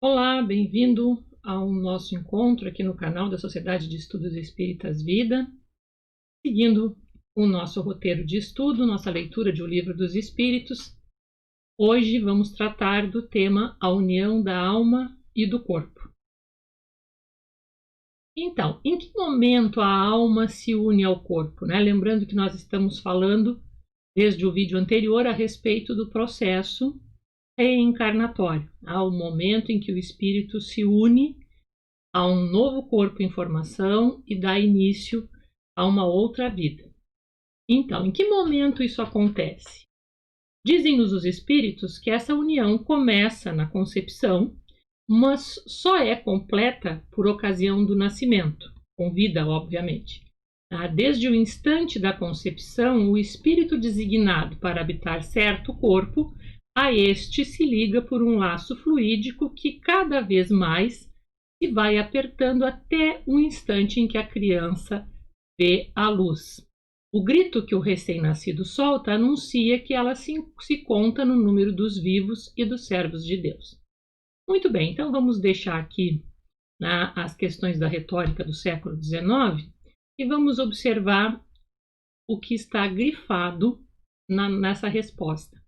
Olá, bem-vindo ao nosso encontro aqui no canal da Sociedade de Estudos Espíritas Vida. Seguindo o nosso roteiro de estudo, nossa leitura de O Livro dos Espíritos, hoje vamos tratar do tema A União da Alma e do Corpo. Então, em que momento a alma se une ao corpo, né? Lembrando que nós estamos falando, desde o vídeo anterior, a respeito do processo reencarnatório, ao momento em que o espírito se une a um novo corpo em formação e dá início a uma outra vida. Então, em que momento isso acontece? Dizem-nos os espíritos que essa união começa na concepção, mas só é completa por ocasião do nascimento, com vida, obviamente. Desde o instante da concepção, o espírito designado para habitar certo corpo, a este se liga por um laço fluídico que cada vez mais se vai apertando até o instante em que a criança vê a luz. O grito que o recém-nascido solta anuncia que ela se conta no número dos vivos e dos servos de Deus. Muito bem, então vamos deixar aqui as questões da retórica do século XIX e vamos observar o que está grifado nessa resposta.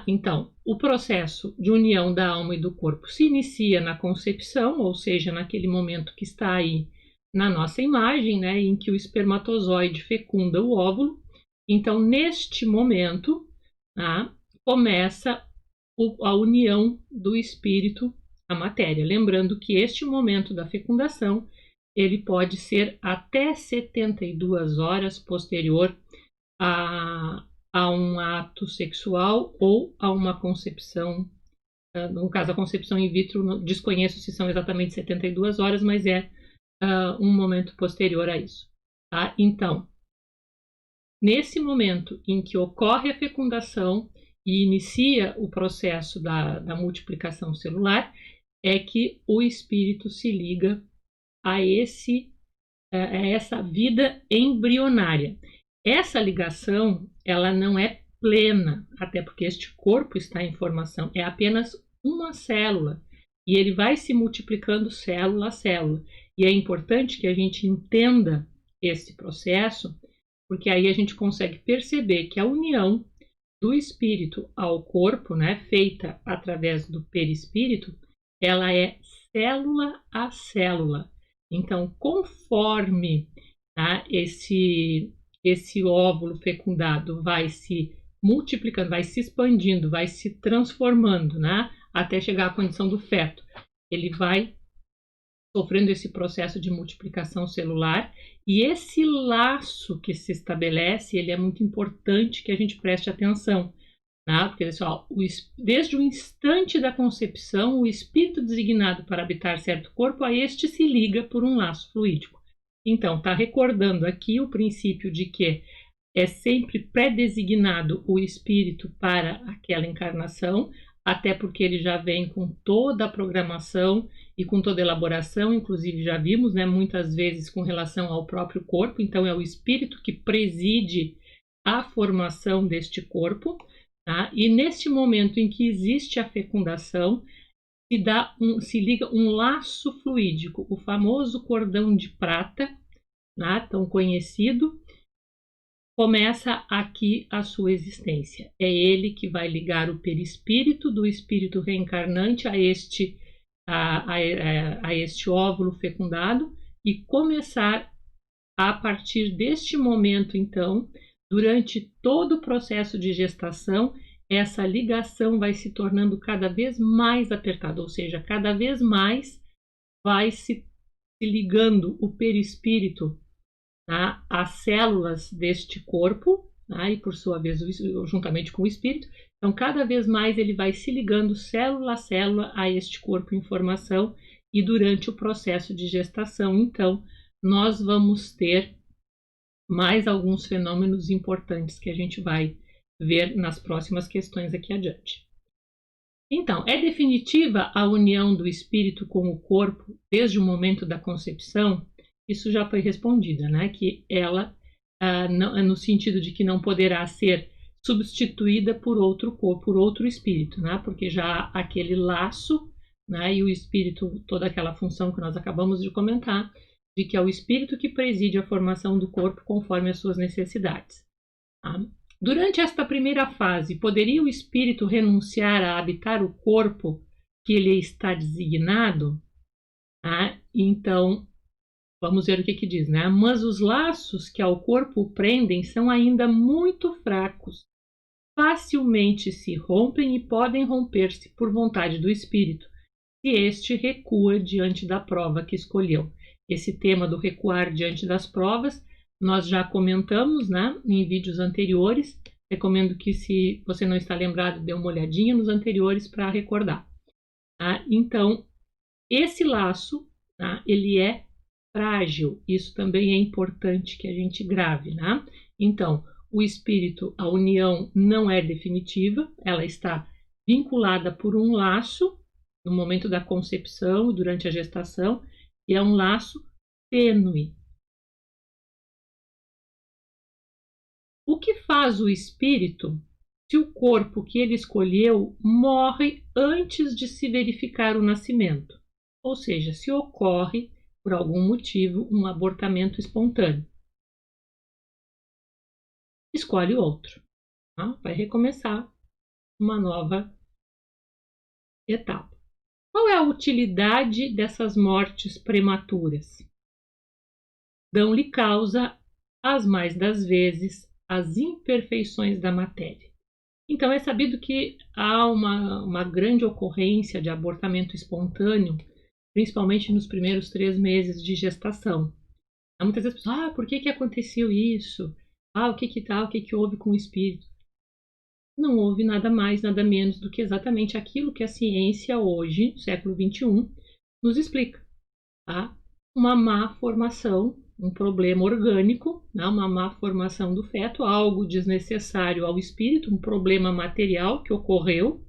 Então, o processo de união da alma e do corpo se inicia na concepção, ou seja, naquele momento que está aí na nossa imagem, né, em que o espermatozoide fecunda o óvulo. Então, neste momento, começa a união do espírito à matéria. Lembrando que este momento da fecundação, ele pode ser até 72 horas posterior a um ato sexual ou a uma concepção, no caso a concepção in vitro, desconheço se são exatamente 72 horas, mas é um momento posterior a isso. Então, nesse momento em que ocorre a fecundação e inicia o processo da multiplicação celular, é que o espírito se liga a essa vida embrionária. Essa ligação, ela não é plena, até porque este corpo está em formação, é apenas uma célula, e ele vai se multiplicando célula a célula. E é importante que a gente entenda esse processo, porque aí a gente consegue perceber que a união do espírito ao corpo, né, feita através do perispírito, ela é célula a célula. Então, conforme esse óvulo fecundado vai se multiplicando, vai se expandindo, vai se transformando, né, até chegar à condição do feto, ele vai sofrendo esse processo de multiplicação celular, e esse laço que se estabelece, ele é muito importante que a gente preste atenção, né? Porque, pessoal, desde o instante da concepção, o espírito designado para habitar certo corpo, a este se liga por um laço fluídico. Então, está recordando aqui o princípio de que é sempre pré-designado o espírito para aquela encarnação, até porque ele já vem com toda a programação e com toda a elaboração, inclusive já vimos, né, muitas vezes com relação ao próprio corpo. Então, é o espírito que preside a formação deste corpo, e neste momento em que existe a fecundação, se liga um laço fluídico, o famoso cordão de prata, tão conhecido, começa aqui a sua existência. É ele que vai ligar o perispírito do espírito reencarnante a este óvulo fecundado e começar a partir deste momento, então, durante todo o processo de gestação, essa ligação vai se tornando cada vez mais apertada, ou seja, cada vez mais vai se ligando o perispírito às células deste corpo, e por sua vez juntamente com o espírito. Então, cada vez mais ele vai se ligando célula a célula a este corpo em formação, e durante o processo de gestação, então, nós vamos ter mais alguns fenômenos importantes que a gente vai ver nas próximas questões aqui adiante. Então, é definitiva a união do espírito com o corpo desde o momento da concepção? Isso já foi respondida, né? Que ela, no sentido de que não poderá ser substituída por outro corpo, por outro espírito, né? Porque já aquele laço né? E o espírito, toda aquela função que nós acabamos de comentar, de que é o espírito que preside a formação do corpo conforme as suas necessidades. Tá? Durante esta primeira fase, poderia o espírito renunciar a habitar o corpo que lhe está designado? Tá? Então, vamos ver o que diz, né? Mas os laços que ao corpo o prendem são ainda muito fracos. Facilmente se rompem e podem romper-se por vontade do espírito, se este recua diante da prova que escolheu. Esse tema do recuar diante das provas, nós já comentamos, né, em vídeos anteriores. Recomendo que, se você não está lembrado, dê uma olhadinha nos anteriores para recordar. Tá? Então, esse laço, tá, ele é frágil. Isso também é importante que a gente grave, né? Então, o espírito, a união não é definitiva, ela está vinculada por um laço no momento da concepção e durante a gestação, e é um laço tênue. O que faz o espírito se o corpo que ele escolheu morre antes de se verificar o nascimento? Ou seja, se ocorre, por algum motivo, um abortamento espontâneo. Escolhe outro. Tá? Vai recomeçar uma nova etapa. Qual é a utilidade dessas mortes prematuras? Dão-lhe causa, as mais das vezes, as imperfeições da matéria. Então, é sabido que há uma grande ocorrência de abortamento espontâneo, principalmente nos primeiros 3 meses de gestação. Há muitas vezes pessoas, por que aconteceu isso? O que houve com o espírito? Não houve nada mais, nada menos do que exatamente aquilo que a ciência hoje, no século XXI, nos explica. Tá? Uma má formação, um problema orgânico, né? Uma má formação do feto, algo desnecessário ao espírito, um problema material que ocorreu.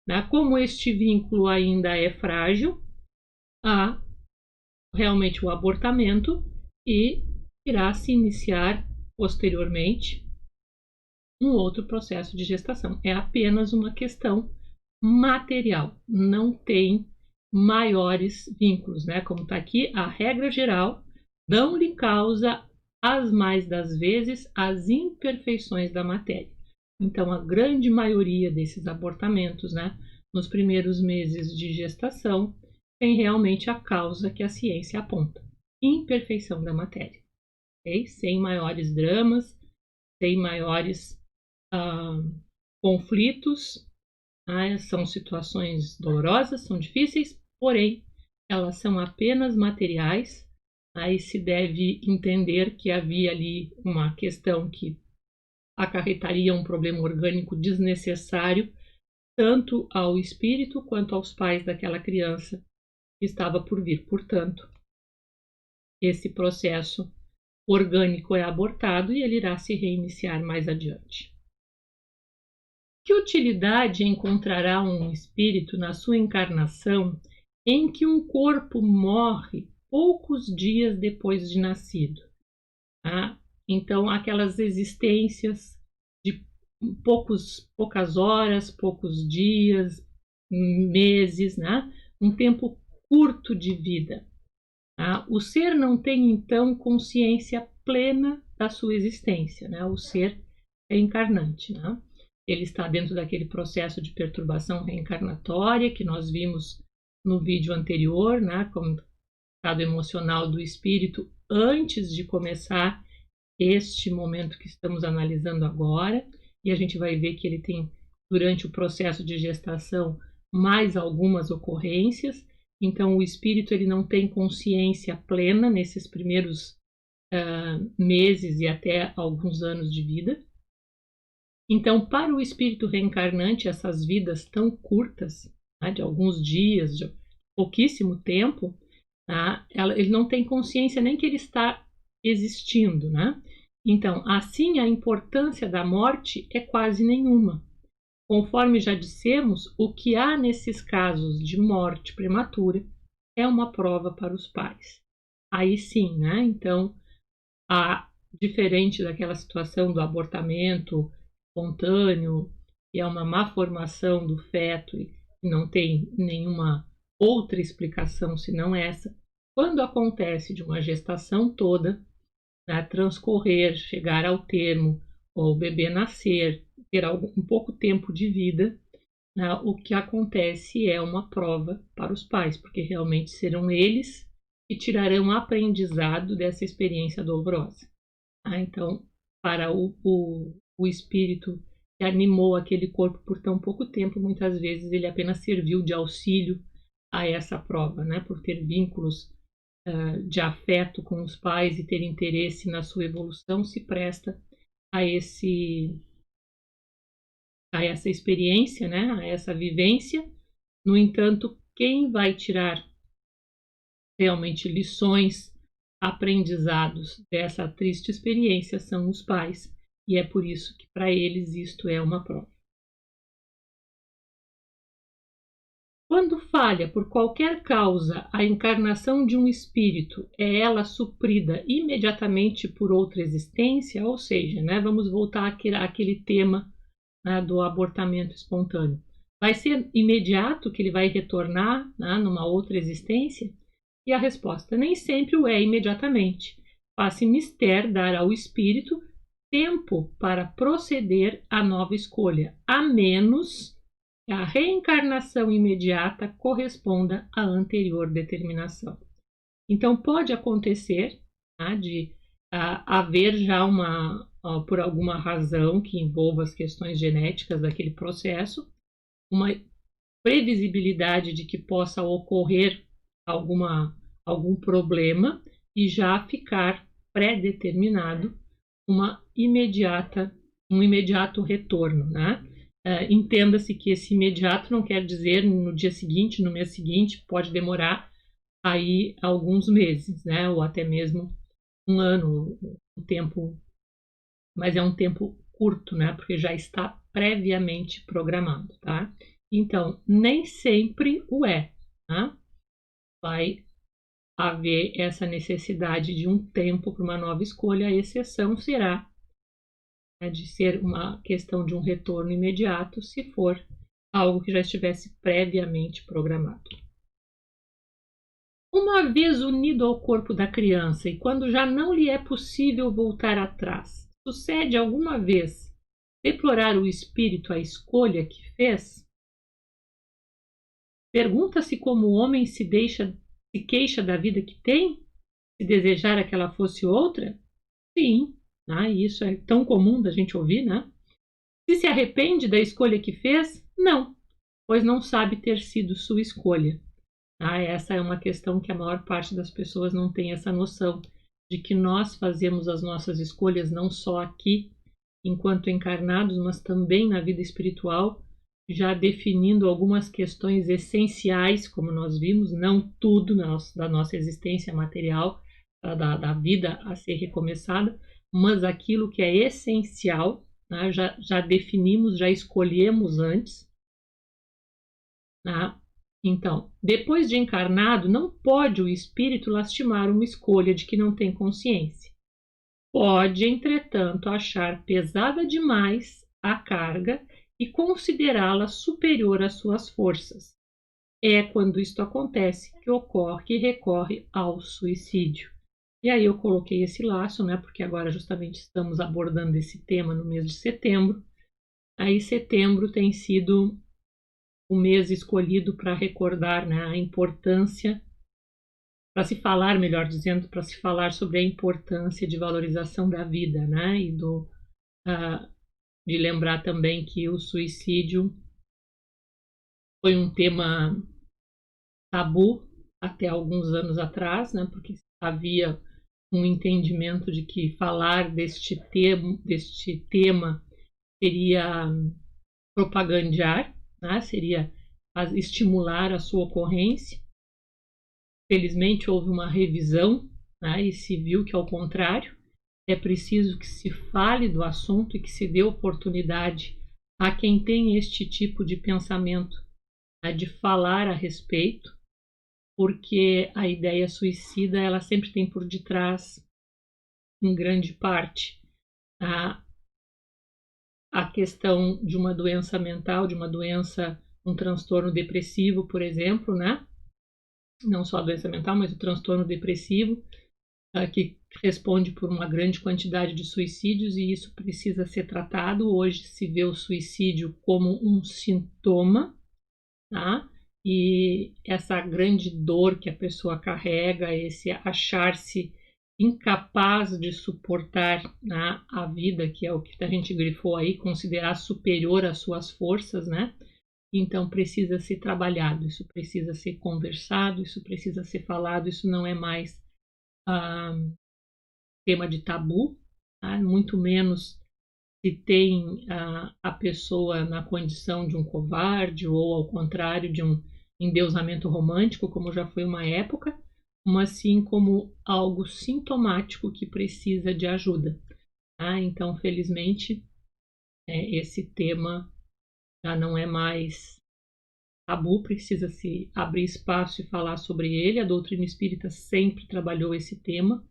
Né? Como este vínculo ainda é frágil, há realmente o abortamento e irá se iniciar posteriormente um outro processo de gestação. É apenas uma questão material, não tem maiores vínculos, né? Como está aqui, a regra geral, dão-lhe causa, as mais das vezes, as imperfeições da matéria. Então, a grande maioria desses abortamentos, né, nos primeiros meses de gestação, tem realmente a causa que a ciência aponta: imperfeição da matéria. Okay? Sem maiores dramas, sem maiores conflitos, né? São situações dolorosas, são difíceis, porém elas são apenas materiais. Aí se deve entender que havia ali uma questão que acarretaria um problema orgânico desnecessário tanto ao espírito quanto aos pais daquela criança que estava por vir. Portanto, esse processo orgânico é abortado e ele irá se reiniciar mais adiante. Que utilidade encontrará um espírito na sua encarnação em que um corpo morre poucos dias depois de nascido? Então, aquelas existências de poucas horas, poucos dias, meses, né? Um tempo curto de vida. O ser não tem, então, consciência plena da sua existência. Né? O ser é encarnante. Né? Ele está dentro daquele processo de perturbação reencarnatória que nós vimos no vídeo anterior, né? Como estado emocional do espírito antes de começar este momento que estamos analisando agora. E a gente vai ver que ele tem, durante o processo de gestação, mais algumas ocorrências. Então, o espírito ele não tem consciência plena nesses primeiros meses e até alguns anos de vida. Então, para o espírito reencarnante, essas vidas tão curtas, né, de alguns dias, de pouquíssimo tempo, ele não tem consciência nem que ele está existindo. Né? Então, assim, a importância da morte é quase nenhuma. Conforme já dissemos, o que há nesses casos de morte prematura é uma prova para os pais. Aí sim, né? Então, diferente daquela situação do abortamento espontâneo, que é uma má formação do feto e não tem nenhuma outra explicação senão essa. Quando acontece de uma gestação toda, né, transcorrer, chegar ao termo, ou o bebê nascer, ter um pouco tempo de vida, né, o que acontece é uma prova para os pais, porque realmente serão eles que tirarão aprendizado dessa experiência dolorosa. Então, para o espírito que animou aquele corpo por tão pouco tempo, muitas vezes ele apenas serviu de auxílio a essa prova, né, por ter vínculos de afeto com os pais e ter interesse na sua evolução, se presta a essa experiência, né, a essa vivência. No entanto, quem vai tirar realmente lições, aprendizados dessa triste experiência são os pais, e é por isso que para eles isto é uma prova. Quando falha por qualquer causa a encarnação de um espírito, é ela suprida imediatamente por outra existência? Ou seja, né, vamos voltar àquele tema, né, do abortamento espontâneo. Vai ser imediato que ele vai retornar, né, numa outra existência? E a resposta nem sempre o é imediatamente. Faz-se mister dar ao espírito tempo para proceder à nova escolha, a menos que a reencarnação imediata corresponda à anterior determinação. Então, pode acontecer, tá, de haver já por alguma razão que envolva as questões genéticas daquele processo, uma previsibilidade de que possa ocorrer algum problema e já ficar pré-determinado um imediato retorno, né? Entenda-se que esse imediato não quer dizer no dia seguinte, no mês seguinte, pode demorar aí alguns meses, né? Ou até mesmo um ano, um tempo, mas é um tempo curto, né? Porque já está previamente programado, tá? Então, nem sempre o é, tá? Vai haver essa necessidade de um tempo para uma nova escolha, a exceção será, né, de ser uma questão de um retorno imediato, se for algo que já estivesse previamente programado. Uma vez unido ao corpo da criança e quando já não lhe é possível voltar atrás, sucede alguma vez deplorar o espírito a escolha que fez? Pergunta-se como o homem se queixa da vida que tem, se desejara que ela fosse outra? Sim, né? Isso é tão comum da gente ouvir, né? Se arrepende da escolha que fez? Não, pois não sabe ter sido sua escolha. Essa é uma questão que a maior parte das pessoas não tem essa noção de que nós fazemos as nossas escolhas não só aqui, enquanto encarnados, mas também na vida espiritual, já definindo algumas questões essenciais, como nós vimos, não tudo da nossa existência material, da vida a ser recomeçada, mas aquilo que é essencial, né, já definimos, já escolhemos antes. Né? Então, depois de encarnado, não pode o espírito lastimar uma escolha de que não tem consciência. Pode, entretanto, achar pesada demais a carga e considerá-la superior às suas forças. É quando isto acontece que recorre ao suicídio. E aí eu coloquei esse laço, né, porque agora justamente estamos abordando esse tema no mês de setembro. Aí setembro tem sido o mês escolhido para recordar, né, a importância, para se falar, melhor dizendo, para se falar sobre a importância de valorização da vida, né, e de lembrar também que o suicídio foi um tema tabu até alguns anos atrás, né, porque havia um entendimento de que falar deste tema seria propagandear, né, seria estimular a sua ocorrência. Felizmente houve uma revisão, né, e se viu que, ao contrário, é preciso que se fale do assunto e que se dê oportunidade a quem tem este tipo de pensamento, né, de falar a respeito, porque a ideia suicida ela sempre tem por detrás, em grande parte, a questão de uma doença mental, de uma doença, um transtorno depressivo, por exemplo, né? não só a doença mental, mas o transtorno depressivo, que responde por uma grande quantidade de suicídios, e isso precisa ser tratado. Hoje se vê o suicídio como um sintoma, tá? E essa grande dor que a pessoa carrega, esse achar-se incapaz de suportar, né, a vida, que é o que a gente grifou aí, considerar superior às suas forças, né? Então precisa ser trabalhado, isso precisa ser conversado, isso precisa ser falado, isso não é mais tema de tabu, tá? Muito menos se tem a pessoa na condição de um covarde ou ao contrário de um endeusamento romântico, como já foi uma época, mas sim como algo sintomático que precisa de ajuda. Tá? Então, felizmente, esse tema já não é mais tabu, precisa se abrir espaço e falar sobre ele. A doutrina espírita sempre trabalhou esse tema,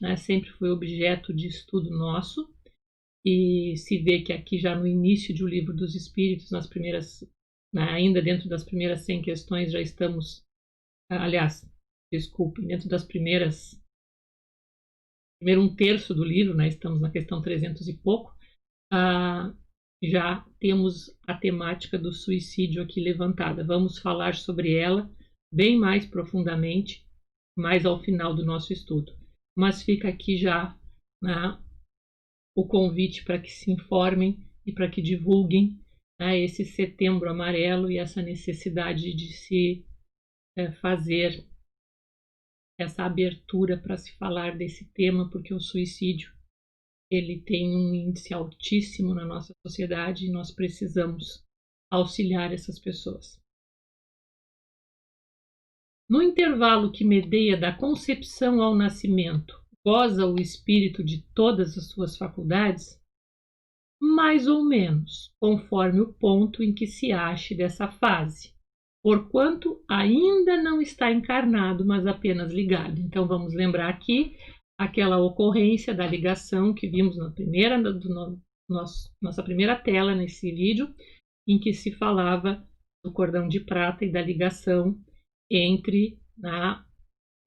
né? Sempre foi objeto de estudo nosso, e se vê que aqui já no início do Livro dos Espíritos, nas primeiras, né, ainda dentro das primeiras 100 questões, já estamos, aliás, desculpe, dentro das primeiras, primeiro um terço do livro, né, estamos na questão 300 e pouco, já temos a temática do suicídio aqui levantada. Vamos falar sobre ela bem mais profundamente, mais ao final do nosso estudo. Mas fica aqui já, né, o convite para que se informem e para que divulguem, né, esse Setembro Amarelo e essa necessidade de se fazer essa abertura para se falar desse tema, porque o suicídio ele tem um índice altíssimo na nossa sociedade e nós precisamos auxiliar essas pessoas. No intervalo que medeia da concepção ao nascimento, goza o espírito de todas as suas faculdades? Mais ou menos, conforme o ponto em que se ache dessa fase, porquanto ainda não está encarnado, mas apenas ligado. Então vamos lembrar aqui aquela ocorrência da ligação que vimos na primeira nossa primeira tela nesse vídeo, em que se falava do cordão de prata e da ligação entre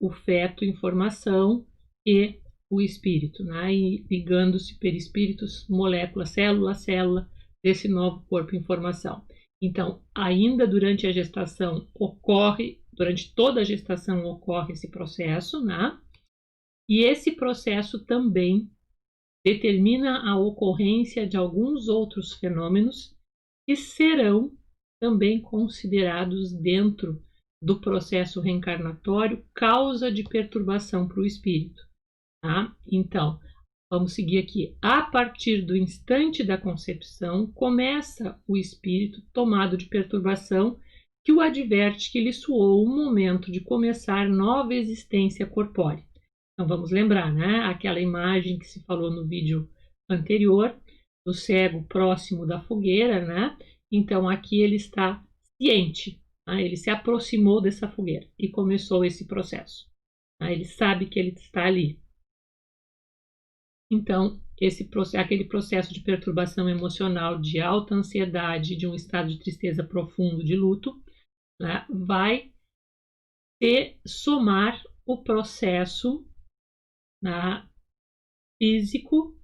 o feto em formação e o espírito, né? E ligando-se perispíritos, molécula, célula a célula desse novo corpo em formação. Então, ainda durante a gestação durante toda a gestação ocorre esse processo, né? E esse processo também determina a ocorrência de alguns outros fenômenos que serão também considerados dentro do processo reencarnatório causa de perturbação para o espírito. Tá? Então, vamos seguir aqui. A partir do instante da concepção, começa o espírito tomado de perturbação que o adverte que lhe soou o momento de começar nova existência corpórea. Então, vamos lembrar, né? Aquela imagem que se falou no vídeo anterior, do cego próximo da fogueira, né? Então, aqui ele está ciente, né? Ele se aproximou dessa fogueira e começou esse processo. Né? Ele sabe que ele está ali. Então, aquele processo de perturbação emocional, de alta ansiedade, de um estado de tristeza profundo, de luto, né, vai somar o processo físico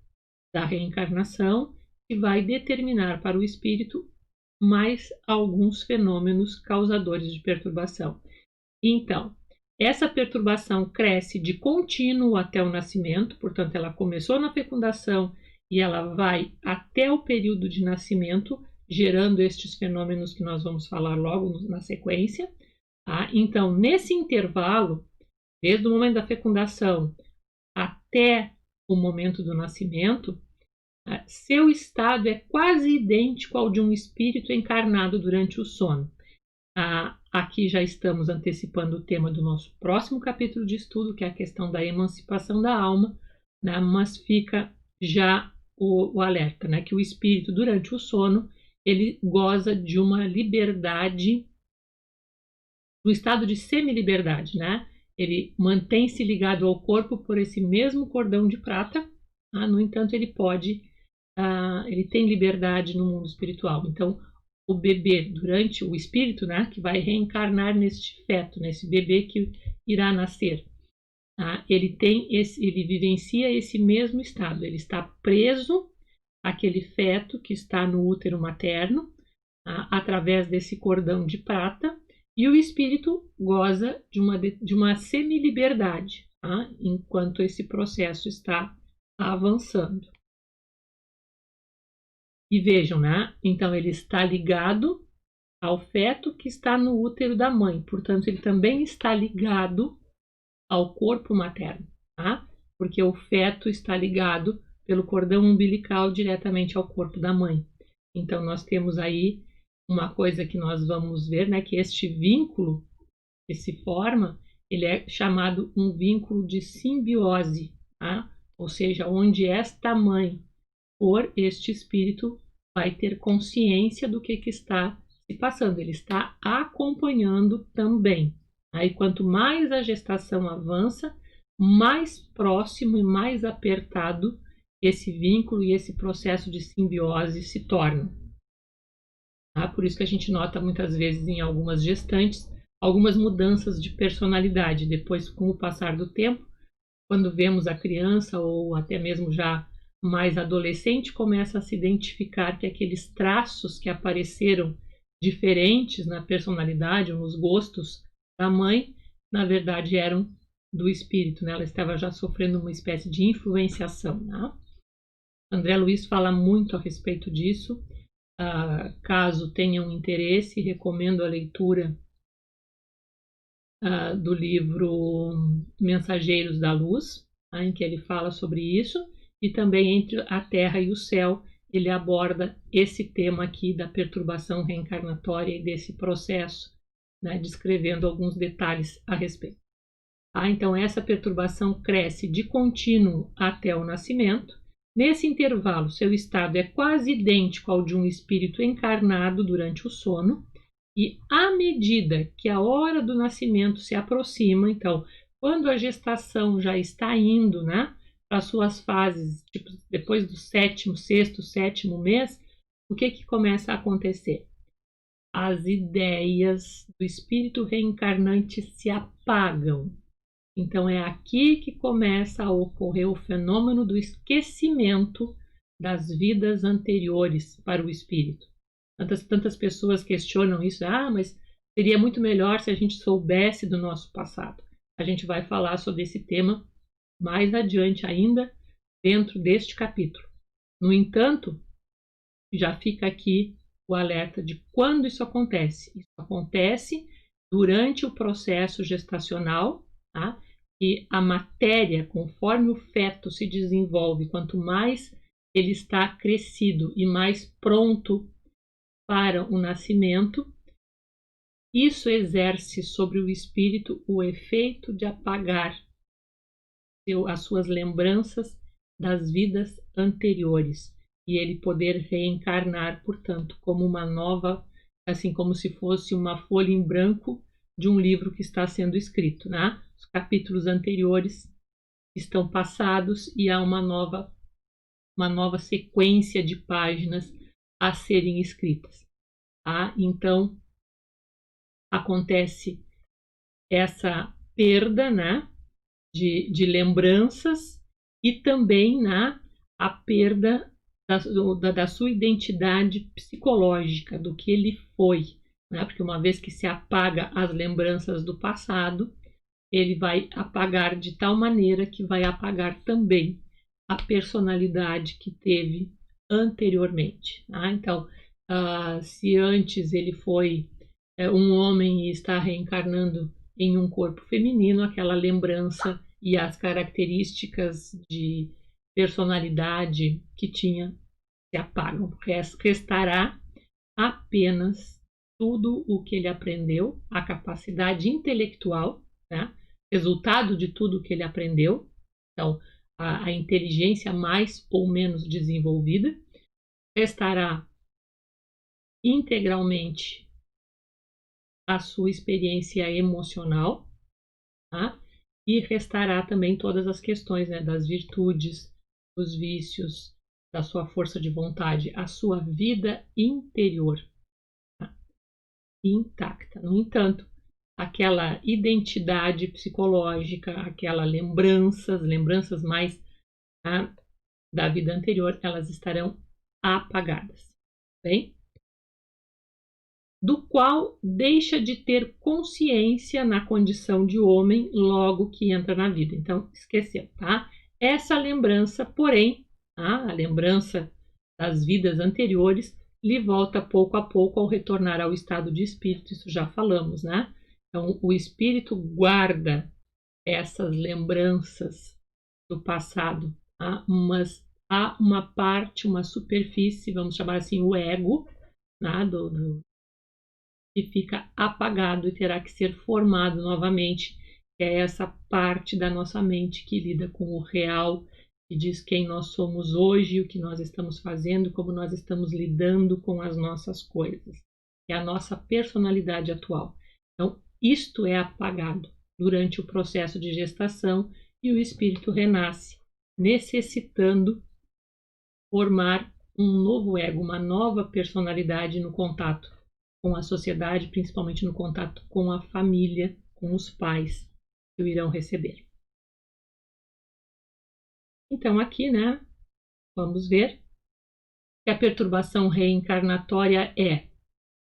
da reencarnação, que vai determinar para o espírito mais alguns fenômenos causadores de perturbação. Então, essa perturbação cresce de contínuo até o nascimento, portanto, ela começou na fecundação e ela vai até o período de nascimento, gerando estes fenômenos que nós vamos falar logo na sequência. Tá? Então, nesse intervalo, desde o momento da fecundação até o momento do nascimento, seu estado é quase idêntico ao de um espírito encarnado durante o sono. Aqui já estamos antecipando o tema do nosso próximo capítulo de estudo, que é a questão da emancipação da alma, né? Mas fica já o alerta, né? Que o espírito, durante o sono, ele goza de uma liberdade, do estado de semi-liberdade, né? Ele mantém-se ligado ao corpo por esse mesmo cordão de prata, no entanto, ele tem liberdade no mundo espiritual. Então, o bebê, durante o espírito, né, que vai reencarnar neste feto, nesse bebê que irá nascer, tá? Ele vivencia esse mesmo estado, ele está preso àquele feto que está no útero materno, tá? Através desse cordão de prata, e o espírito goza de uma semi-liberdade, tá? Enquanto esse processo está avançando. E vejam, né? Então ele está ligado ao feto que está no útero da mãe, portanto ele também está ligado ao corpo materno, tá? Porque o feto está ligado pelo cordão umbilical diretamente ao corpo da mãe. Então nós temos aí uma coisa que nós vamos ver, né? Que este vínculo que se forma, ele é chamado um vínculo de simbiose, tá? Ou seja, onde esta mãe, por este espírito, vai ter consciência do que está se passando. Ele está acompanhando também. Aí, quanto mais a gestação avança, mais próximo e mais apertado esse vínculo e esse processo de simbiose se torna. Tá? Por isso que a gente nota muitas vezes em algumas gestantes algumas mudanças de personalidade. Depois, com o passar do tempo, quando vemos a criança ou até mesmo já mais adolescente, começa a se identificar que aqueles traços que apareceram diferentes na personalidade ou nos gostos da mãe, na verdade eram do espírito, né? Ela estava já sofrendo uma espécie de influenciação, né? André Luiz fala muito a respeito disso. Caso tenham interesse, recomendo a leitura do livro Mensageiros da Luz, tá? Em que ele fala sobre isso, e também Entre a Terra e o Céu, ele aborda esse tema aqui da perturbação reencarnatória e desse processo, né, descrevendo alguns detalhes a respeito. Então, essa perturbação cresce de contínuo até o nascimento. Nesse intervalo, seu estado é quase idêntico ao de um espírito encarnado durante o sono, e à medida que a hora do nascimento se aproxima, então, quando a gestação já está indo, né, para as suas fases, tipo, depois do sexto, sétimo mês, o que começa a acontecer? As ideias do espírito reencarnante se apagam. Então é aqui que começa a ocorrer o fenômeno do esquecimento das vidas anteriores para o espírito. Tantas pessoas questionam isso. Mas seria muito melhor se a gente soubesse do nosso passado. A gente vai falar sobre esse tema mais adiante ainda, dentro deste capítulo. No entanto, já fica aqui o alerta de quando isso acontece. Isso acontece durante o processo gestacional, tá? E a matéria, conforme o feto se desenvolve, quanto mais ele está crescido e mais pronto para o nascimento, isso exerce sobre o espírito o efeito de apagar as suas lembranças das vidas anteriores e ele poder reencarnar, portanto, como uma nova, assim como se fosse uma folha em branco de um livro que está sendo escrito, né? Os capítulos anteriores estão passados e há uma nova sequência de páginas a serem escritas. Tá? Então, acontece essa perda, né, de lembranças e também, né, a perda da sua identidade psicológica, do que ele foi. Né? Porque uma vez que se apaga as lembranças do passado, ele vai apagar de tal maneira que vai apagar também a personalidade que teve anteriormente. Tá? Então, se antes ele foi um homem e está reencarnando em um corpo feminino, aquela lembrança e as características de personalidade que tinha se apagam. Restará apenas tudo o que ele aprendeu, a capacidade intelectual, né? Resultado de tudo o que ele aprendeu, então a inteligência mais ou menos desenvolvida. Restará integralmente a sua experiência emocional, tá? E restará também todas as questões, né, das virtudes, dos vícios, da sua força de vontade, a sua vida interior. intacta. No entanto, aquela identidade psicológica, aquelas lembranças mais da vida anterior, elas estarão apagadas, bem? Do qual deixa de ter consciência na condição de homem logo que entra na vida. Então, esqueceu, tá? Essa lembrança, porém, a lembrança das vidas anteriores, lhe volta pouco a pouco ao retornar ao estado de espírito, isso já falamos, né? Então, o espírito guarda essas lembranças do passado, tá? Mas há uma parte, uma superfície, vamos chamar assim, o ego, né? Que fica apagado e terá que ser formado novamente, que é essa parte da nossa mente que lida com o real, que diz quem nós somos hoje, o que nós estamos fazendo, como nós estamos lidando com as nossas coisas, é a nossa personalidade atual. Então, isto é apagado durante o processo de gestação e o espírito renasce, necessitando formar um novo ego, uma nova personalidade no contato com a sociedade, principalmente no contato com a família, com os pais que o irão receber. Então aqui, né, vamos ver que a perturbação reencarnatória é,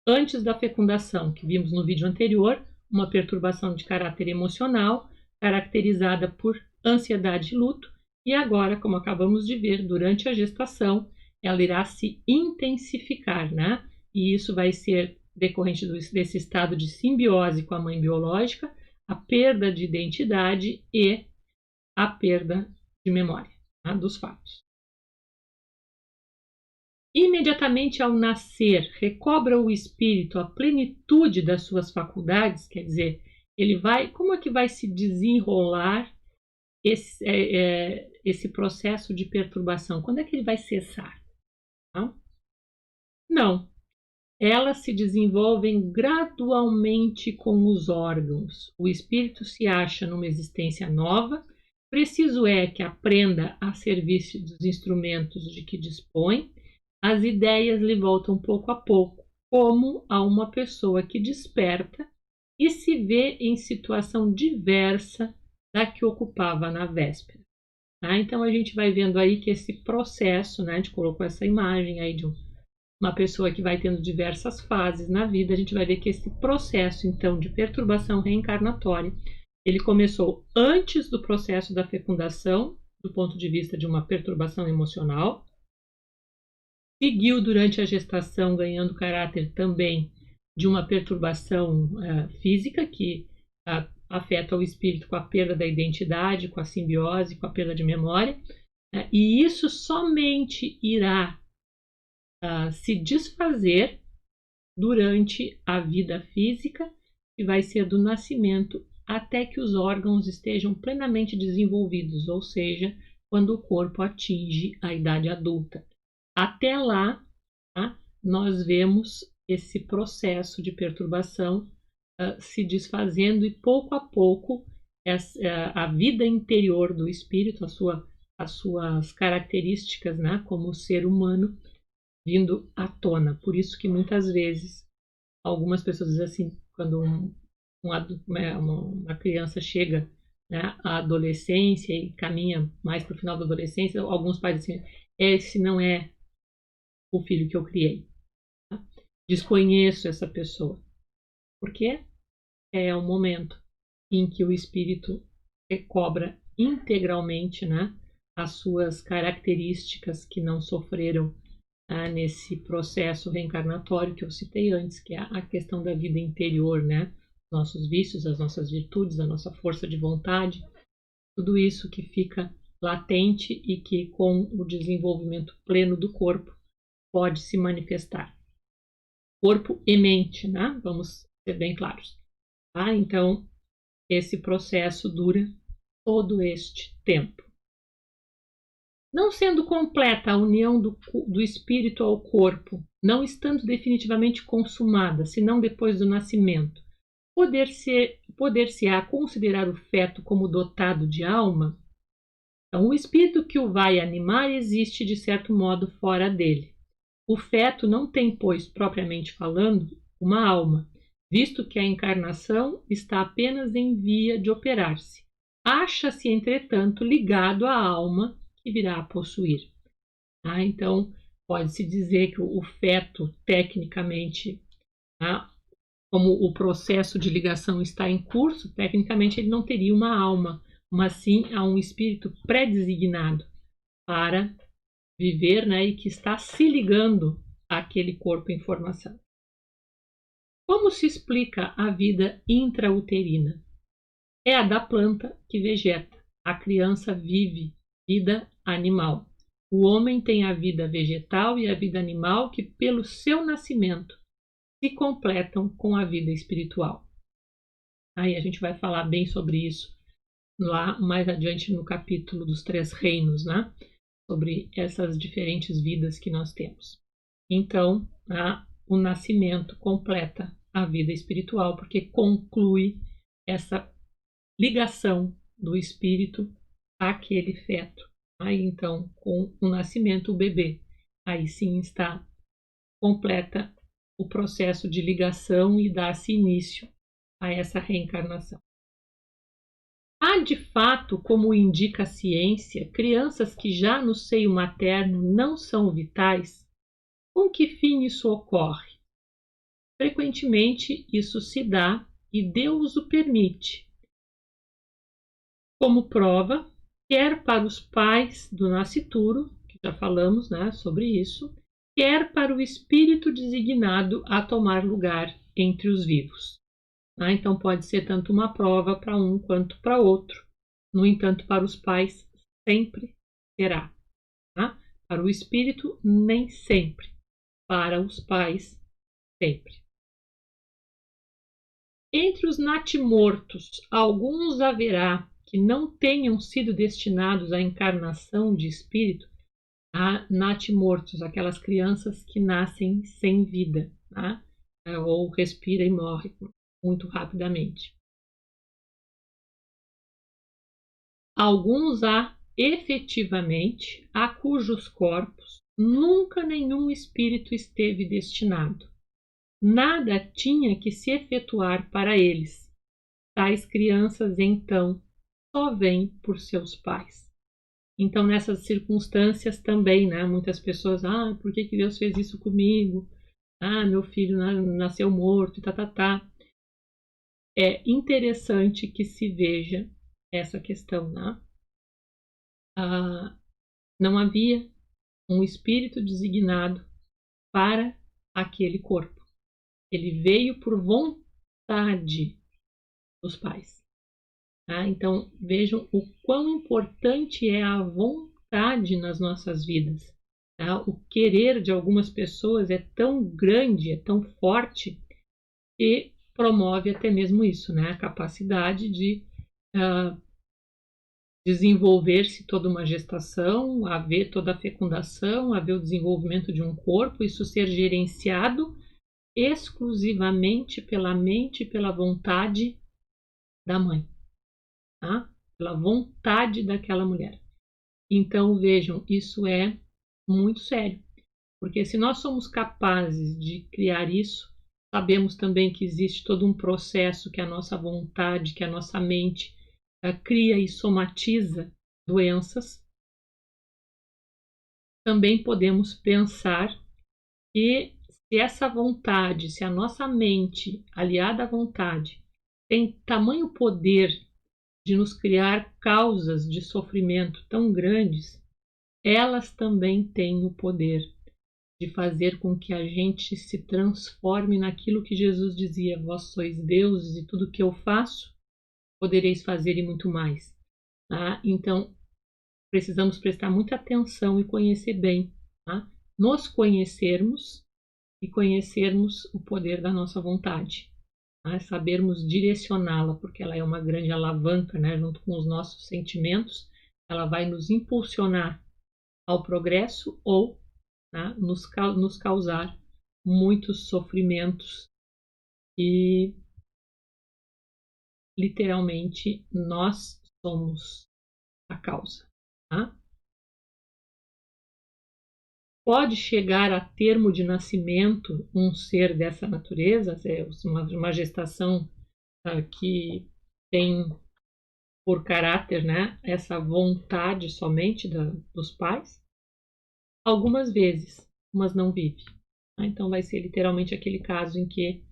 antes da fecundação, que vimos no vídeo anterior, uma perturbação de caráter emocional, caracterizada por ansiedade e luto, e agora, como acabamos de ver, durante a gestação, ela irá se intensificar, né? E isso vai ser decorrente desse estado de simbiose com a mãe biológica, a perda de identidade e a perda de memória, tá? Dos fatos. Imediatamente ao nascer, recobra o espírito a plenitude das suas faculdades, quer dizer, ele vai, como é que vai se desenrolar esse processo de perturbação? Quando é que ele vai cessar? Tá? Não. Elas se desenvolvem gradualmente com os órgãos. O espírito se acha numa existência nova, preciso é que aprenda a serviço dos instrumentos de que dispõe. As ideias lhe voltam pouco a pouco, como a uma pessoa que desperta e se vê em situação diversa da que ocupava na véspera. Tá? Então a gente vai vendo aí que esse processo, né, a gente colocou essa imagem aí de uma pessoa que vai tendo diversas fases na vida, a gente vai ver que esse processo, então, de perturbação reencarnatória, ele começou antes do processo da fecundação, do ponto de vista de uma perturbação emocional, seguiu durante a gestação, ganhando caráter também de uma perturbação física, que afeta o espírito com a perda da identidade, com a simbiose, com a perda de memória, e isso somente irá se desfazer durante a vida física, que vai ser do nascimento até que os órgãos estejam plenamente desenvolvidos, ou seja, quando o corpo atinge a idade adulta. Até lá, tá, nós vemos esse processo de perturbação se desfazendo e pouco a pouco a vida interior do espírito, as suas características, né, como ser humano, vindo à tona. Por isso que muitas vezes algumas pessoas dizem assim, quando uma criança chega, né, à adolescência e caminha mais para o final da adolescência, alguns pais dizem assim, esse não é o filho que eu criei. Tá? Desconheço essa pessoa. Por quê? É o momento em que o espírito recobra integralmente, né, as suas características que não sofreram nesse processo reencarnatório que eu citei antes, que é a questão da vida interior, né? Nossos vícios, as nossas virtudes, a nossa força de vontade, tudo isso que fica latente e que com o desenvolvimento pleno do corpo pode se manifestar. Corpo e mente, né? Vamos ser bem claros. Tá? Então, esse processo dura todo este tempo. Não sendo completa a união do espírito ao corpo, não estando definitivamente consumada, senão depois do nascimento, poder-se-á considerar o feto como dotado de alma? Então, o espírito que o vai animar existe, de certo modo, fora dele. O feto não tem, pois, propriamente falando, uma alma, visto que a encarnação está apenas em via de operar-se. Acha-se, entretanto, ligado à alma que virá a possuir. Então, pode-se dizer que o feto, tecnicamente, como o processo de ligação está em curso, tecnicamente ele não teria uma alma, mas sim há um espírito pré-designado para viver, e que está se ligando àquele corpo em formação. Como se explica a vida intrauterina? É a da planta que vegeta. A criança vive vida animal. O homem tem a vida vegetal e a vida animal que, pelo seu nascimento, se completam com a vida espiritual. Aí a gente vai falar bem sobre isso lá mais adiante no capítulo dos 3 reinos, sobre essas diferentes vidas que nós temos. Então, o nascimento completa a vida espiritual, porque conclui essa ligação do espírito àquele feto. Aí então, com o nascimento, o bebê, aí sim completa o processo de ligação e dá-se início a essa reencarnação. Há de fato, como indica a ciência, crianças que já no seio materno não são vitais? Com que fim isso ocorre? Frequentemente isso se dá e Deus o permite. Como prova, quer para os pais do nascituro, que já falamos sobre isso, quer para o espírito designado a tomar lugar entre os vivos. Então pode ser tanto uma prova para um quanto para outro. No entanto, para os pais sempre será. Para o espírito, nem sempre. Para os pais, sempre. Entre os natimortos, alguns haverá que não tenham sido destinados à encarnação de espírito, a natimortos, aquelas crianças que nascem sem vida, ou respira e morre muito rapidamente. Alguns há, efetivamente, a cujos corpos nunca nenhum espírito esteve destinado. Nada tinha que se efetuar para eles. Tais crianças, então, só vêm por seus pais. Então, nessas circunstâncias também, muitas pessoas, por que Deus fez isso comigo? Meu filho nasceu morto, É interessante que se veja essa questão, não havia um espírito designado para aquele corpo. Ele veio por vontade dos pais. Então, vejam o quão importante é a vontade nas nossas vidas. O querer de algumas pessoas é tão grande, é tão forte, que promove até mesmo isso, a capacidade de desenvolver-se toda uma gestação, haver toda a fecundação, haver o desenvolvimento de um corpo, isso ser gerenciado exclusivamente pela mente e pela vontade da mãe, pela vontade daquela mulher. Então, vejam, isso é muito sério, porque se nós somos capazes de criar isso, sabemos também que existe todo um processo que a nossa vontade, que a nossa mente cria e somatiza doenças. Também podemos pensar que se essa vontade, se a nossa mente, aliada à vontade, tem tamanho poder de nos criar causas de sofrimento tão grandes, elas também têm o poder de fazer com que a gente se transforme naquilo que Jesus dizia: vós sois deuses e tudo que eu faço, podereis fazer e muito mais. Então, precisamos prestar muita atenção e conhecer bem. Nos conhecermos e conhecermos o poder da nossa vontade. Sabermos direcioná-la, porque ela é uma grande alavanca, junto com os nossos sentimentos, ela vai nos impulsionar ao progresso ou nos causar muitos sofrimentos e literalmente nós somos a causa. Pode chegar a termo de nascimento um ser dessa natureza, uma gestação que tem por caráter, né, essa vontade somente dos pais? Algumas vezes, mas não vive. Então vai ser literalmente aquele caso em que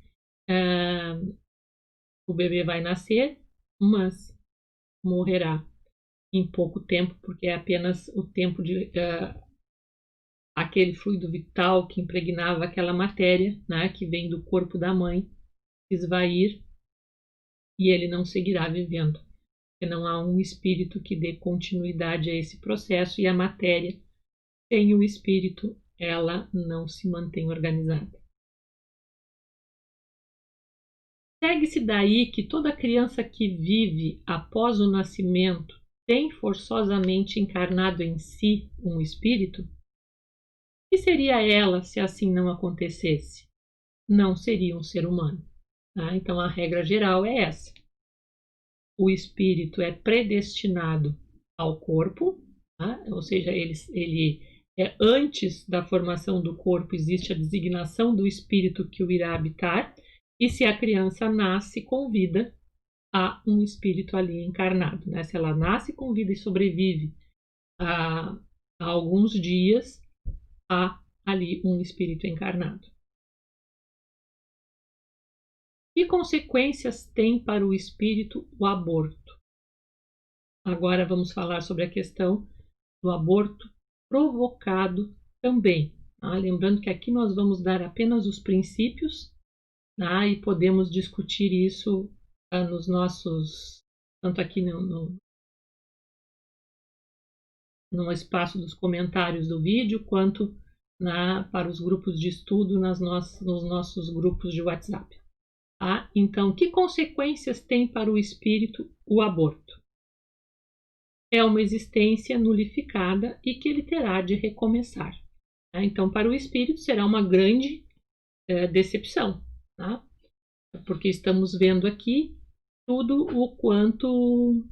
o bebê vai nascer, mas morrerá em pouco tempo, porque é apenas o tempo de aquele fluido vital que impregnava aquela matéria, né, que vem do corpo da mãe, esvair e ele não seguirá vivendo, porque não há um espírito que dê continuidade a esse processo e a matéria, sem o espírito, ela não se mantém organizada. Segue-se daí que toda criança que vive após o nascimento tem forçosamente encarnado em si um espírito? Que seria ela se assim não acontecesse? Não seria um ser humano. Tá? Então a regra geral é essa. O espírito é predestinado ao corpo, tá? Ou seja, ele antes da formação do corpo existe a designação do espírito que o irá habitar, e se a criança nasce com vida, há um espírito ali encarnado. Né? Se ela nasce com vida e sobrevive a alguns dias, há ali um espírito encarnado. Que consequências tem para o espírito o aborto? Agora vamos falar sobre a questão do aborto provocado também. Tá? Lembrando que aqui nós vamos dar apenas os princípios, tá? E podemos discutir isso nos nossos, tanto aqui no espaço dos comentários do vídeo, quanto para os grupos de estudo nos nossos grupos de WhatsApp. Tá? Então, que consequências tem para o espírito o aborto? É uma existência nulificada e que ele terá de recomeçar. Tá? Então, para o espírito será uma grande decepção, tá? Porque estamos vendo aqui tudo o quanto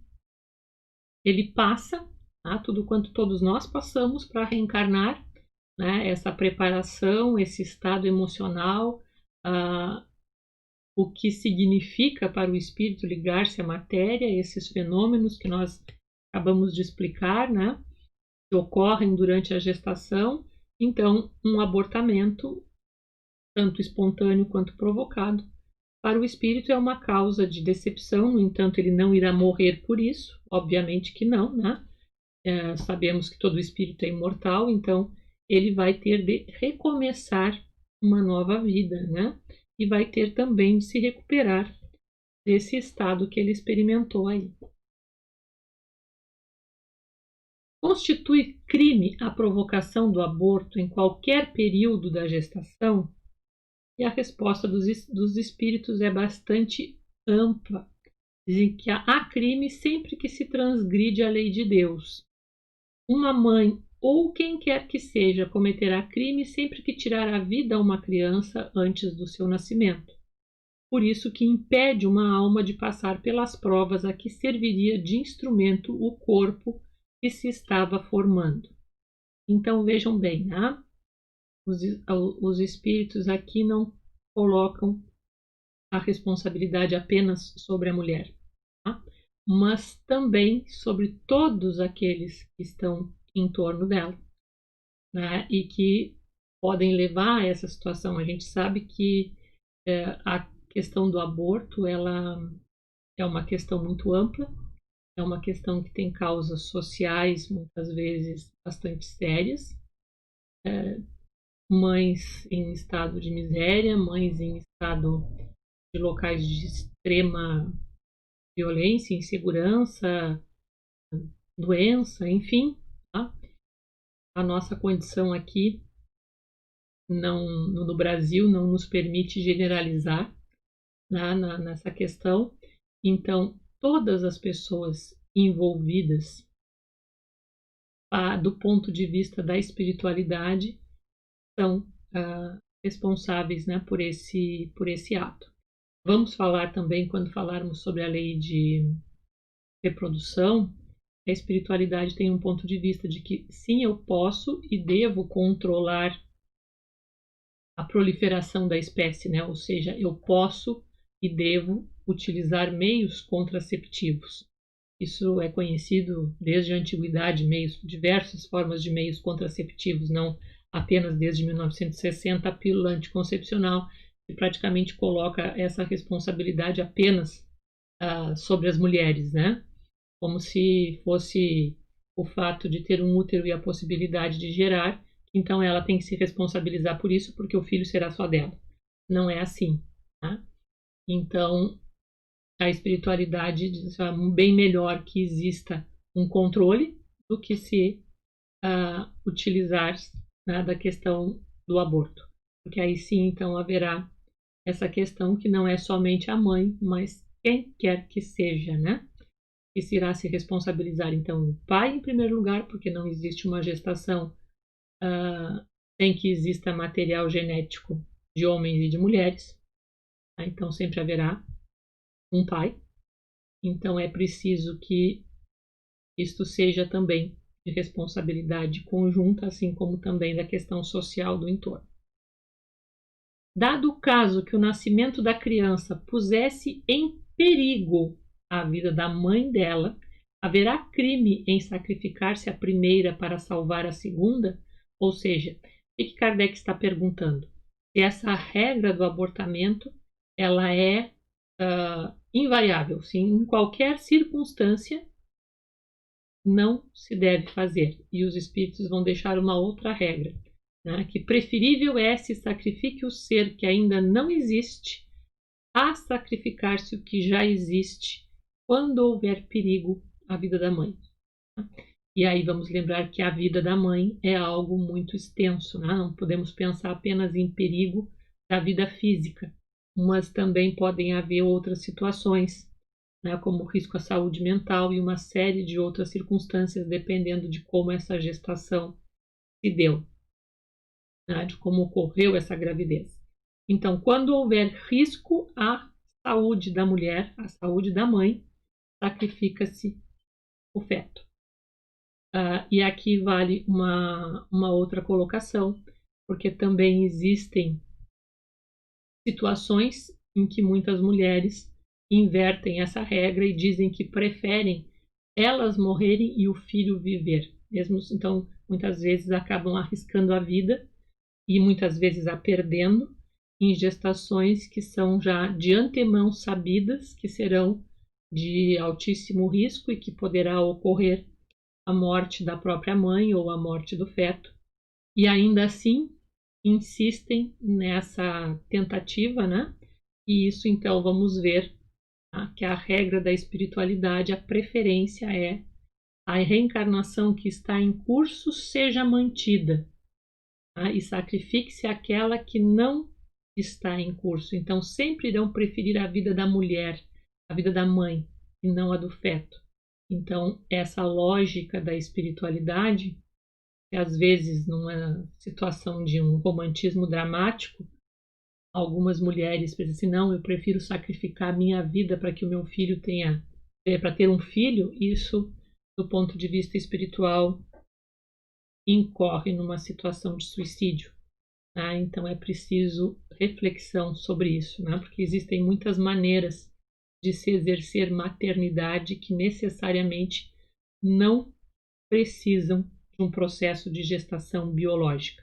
ele passa, tá? Tudo quanto todos nós passamos para reencarnar, né? Essa preparação, esse estado emocional, o que significa para o espírito ligar-se à matéria, esses fenômenos que nós acabamos de explicar, né? Que ocorrem durante a gestação. Então, um abortamento, tanto espontâneo quanto provocado, para o espírito é uma causa de decepção. No entanto, ele não irá morrer por isso, obviamente que não, né? Sabemos que todo espírito é imortal, então ele vai ter de recomeçar uma nova vida, né? E vai ter também de se recuperar desse estado que ele experimentou aí. Constitui crime a provocação do aborto em qualquer período da gestação? E a resposta dos espíritos é bastante ampla. Dizem que há crime sempre que se transgride a lei de Deus. Uma mãe ou quem quer que seja cometerá crime sempre que tirar a vida a uma criança antes do seu nascimento. Por isso que impede uma alma de passar pelas provas a que serviria de instrumento o corpo que se estava formando. Então vejam bem, né? Os espíritos aqui não colocam a responsabilidade apenas sobre a mulher, tá? Mas também sobre todos aqueles que estão em torno dela, né? E que podem levar a essa situação. A gente sabe que a questão do aborto ela é uma questão muito ampla, é uma questão que tem causas sociais muitas vezes bastante sérias. Mães em estado de miséria, mães em estado de locais de extrema violência, insegurança, doença, enfim. Tá? A nossa condição aqui no Brasil não nos permite generalizar, né, nessa questão. Então, todas as pessoas envolvidas, do ponto de vista da espiritualidade, são responsáveis, né, por esse ato. Vamos falar também, quando falarmos sobre a lei de reprodução, a espiritualidade tem um ponto de vista de que sim, eu posso e devo controlar a proliferação da espécie, né? Ou seja, eu posso e devo utilizar meios contraceptivos. Isso é conhecido desde a antiguidade, diversas formas de meios contraceptivos, não apenas desde 1960, a pílula anticoncepcional, que praticamente coloca essa responsabilidade apenas sobre as mulheres, né? Como se fosse o fato de ter um útero e a possibilidade de gerar, então ela tem que se responsabilizar por isso, porque o filho será só dela. Não é assim, tá? Então, a espiritualidade diz bem melhor que exista um controle do que se utilizar, né, da questão do aborto. Porque aí sim, então, haverá essa questão que não é somente a mãe, mas quem quer que seja, né? Que se irá se responsabilizar, então, o pai em primeiro lugar, porque não existe uma gestação sem que exista material genético de homens e de mulheres. Tá? Então, sempre haverá um pai. Então, é preciso que isto seja também de responsabilidade conjunta, assim como também da questão social do entorno. Dado o caso que o nascimento da criança pusesse em perigo a vida da mãe dela, haverá crime em sacrificar-se a primeira para salvar a segunda? Ou seja, o que Kardec está perguntando? Se essa regra do abortamento ela é invariável, sim, em qualquer circunstância não se deve fazer. E os espíritos vão deixar uma outra regra, né? Que preferível é se sacrifique o ser que ainda não existe a sacrificar-se o que já existe quando houver perigo à vida da mãe. E aí vamos lembrar que a vida da mãe é algo muito extenso, né? Não podemos pensar apenas em perigo da vida física, mas também podem haver outras situações, né, como risco à saúde mental e uma série de outras circunstâncias, dependendo de como essa gestação se deu, né, de como ocorreu essa gravidez. Então, quando houver risco à saúde da mulher, à saúde da mãe, sacrifica-se o feto. E aqui vale uma outra colocação, porque também existem situações em que muitas mulheres invertem essa regra e dizem que preferem elas morrerem e o filho viver. Mesmo então, muitas vezes acabam arriscando a vida e muitas vezes a perdendo em gestações que são já de antemão sabidas que serão de altíssimo risco e que poderá ocorrer a morte da própria mãe ou a morte do feto. E ainda assim insistem nessa tentativa, né? E isso então vamos ver, tá? Que a regra da espiritualidade, a preferência é a reencarnação que está em curso seja mantida, tá? E sacrifique-se aquela que não está em curso. Então sempre irão preferir a vida da mulher, a vida da mãe, e não a do feto. Então essa lógica da espiritualidade, às vezes numa situação de um romantismo dramático, algumas mulheres pensam assim, não, eu prefiro sacrificar a minha vida para que o meu filho tenha, para ter um filho. Isso, do ponto de vista espiritual, incorre numa situação de suicídio. Tá? Então é preciso reflexão sobre isso, né? Porque existem muitas maneiras de se exercer maternidade que necessariamente não precisam de um processo de gestação biológica.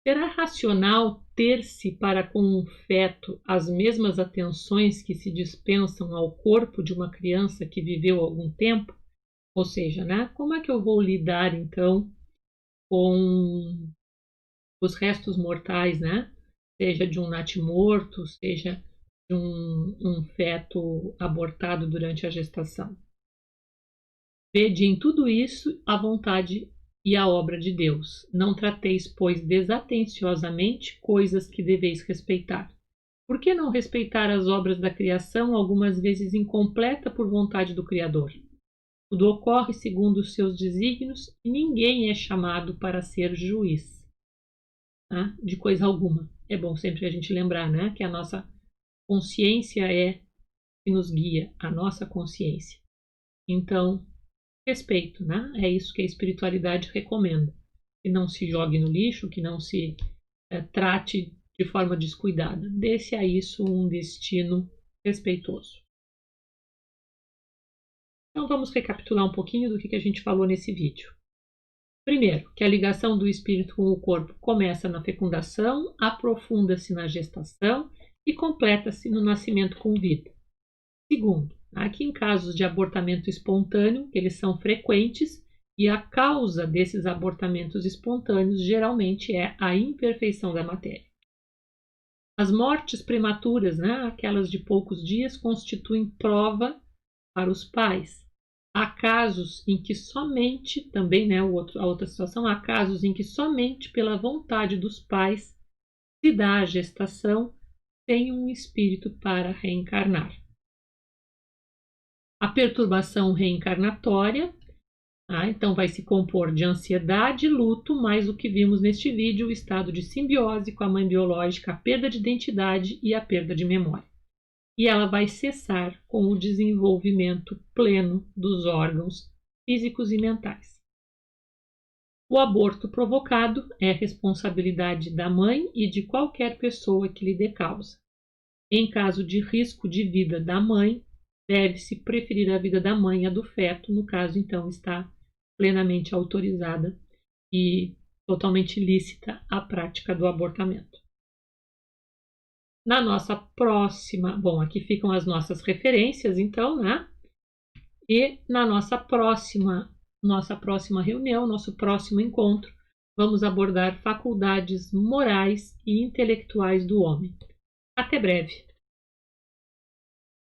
Será racional ter-se para com um feto as mesmas atenções que se dispensam ao corpo de uma criança que viveu algum tempo? Ou seja, né, como é que eu vou lidar então com os restos mortais, né? Seja de um natimorto, seja de um feto abortado durante a gestação. Vede em tudo isso a vontade e a obra de Deus. Não trateis, pois, desatenciosamente coisas que deveis respeitar. Por que não respeitar as obras da criação, algumas vezes incompleta por vontade do Criador? Tudo ocorre segundo os seus desígnios e ninguém é chamado para ser juiz, tá? De coisa alguma. É bom sempre a gente lembrar, né, que a nossa consciência é que nos guia, a nossa consciência. Então, respeito, né? É isso que a espiritualidade recomenda. Que não se jogue no lixo, que não se trate de forma descuidada. Dê-se a isso um destino respeitoso. Então vamos recapitular um pouquinho do que a gente falou nesse vídeo. Primeiro, que a ligação do espírito com o corpo começa na fecundação, aprofunda-se na gestação e completa-se no nascimento com vida. Segundo, aqui em casos de abortamento espontâneo, eles são frequentes e a causa desses abortamentos espontâneos geralmente é a imperfeição da matéria. As mortes prematuras, aquelas de poucos dias, constituem prova para os pais. Há casos em que somente, também a outra situação, há casos em que somente pela vontade dos pais se dá a gestação sem um espírito para reencarnar. A perturbação reencarnatória, então vai se compor de ansiedade e luto, mais o que vimos neste vídeo, o estado de simbiose com a mãe biológica, a perda de identidade e a perda de memória. E ela vai cessar com o desenvolvimento pleno dos órgãos físicos e mentais. O aborto provocado é responsabilidade da mãe e de qualquer pessoa que lhe dê causa. Em caso de risco de vida da mãe, deve-se preferir a vida da mãe à do feto, no caso, então, está plenamente autorizada e totalmente lícita a prática do abortamento. Na nossa próxima, aqui ficam as nossas referências, então, E na nossa próxima reunião, nosso próximo encontro, vamos abordar faculdades morais e intelectuais do homem. Até breve!